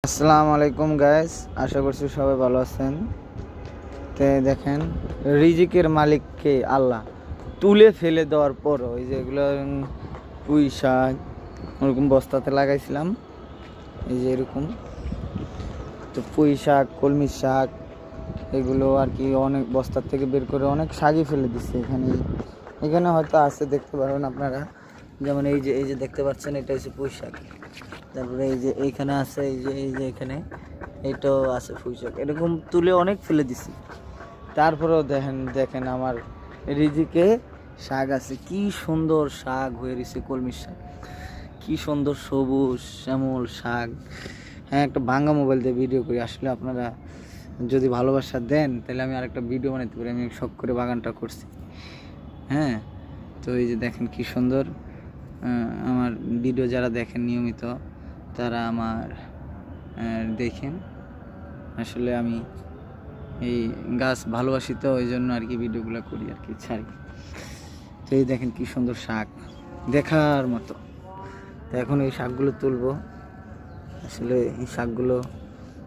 আসসালামু আলাইকুম গাইস, আশা করছি সবাই ভালো আছেন। তো দেখেন, রিজিকের মালিককে আল্লাহ তুলে ফেলে দেওয়ার পর ওই যেগুলো পুঁই শাক ওরকম বস্তাতে লাগাইছিলাম, এই যে এরকম। তো পুঁই শাক, কলমি শাক এগুলো আর কি অনেক বস্তার থেকে বের করে অনেক শাকই ফেলে দিচ্ছে। এখানে হয়তো আছে, দেখতে পারেন আপনারা। যেমন এই যে দেখতে পাচ্ছেন, এটা হচ্ছে পুঁই শাক। তারপরে এই যে এইখানে আছে, এই যে এখানে এইটাও আছে পুঁই শাক। এরকম তুলে অনেক ফেলে দিছি। তারপরেও দেখেন আমার রিজিকে শাক আছে। কি সুন্দর শাক হয়ে রয়েছে, কলমির শাক। কি সুন্দর সবুজ শ্যামল শাক। হ্যাঁ, একটা ভাঙ্গা মোবাইল দিয়ে ভিডিও করি। আসলে আপনারা যদি ভালোবাসা দেন তাহলে আমি আরেকটা ভিডিও বানাতে পারি। আমি শখ করে বাগানটা করছি। হ্যাঁ, তো এই যে দেখেন কি সুন্দর। আমার ভিডিও যারা দেখেন নিয়মিত, তারা আমার দেখেন। আসলে আমি এই গাছ ভালোবাসি, তো ওই জন্য আর কি ভিডিওগুলো করি আর কি, ছাড়ি। তো এই দেখেন কি সুন্দর শাক, দেখার মতো। তো এখন এই শাকগুলো তুলবো। আসলে এই শাকগুলো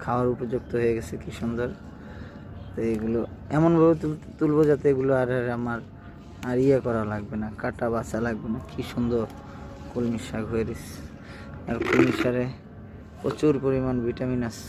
খাওয়ার উপযুক্ত হয়ে গেছে, কি সুন্দর। তো এইগুলো এমনভাবে তুলবো যাতে এগুলো আমার ইয়ে করা লাগবে না, কাটা বাছা লাগবে না। কি সুন্দর কলমি শাক হয়ে গেছে। আর কলমি শাকে প্রচুর পরিমাণ ভিটামিন আছে।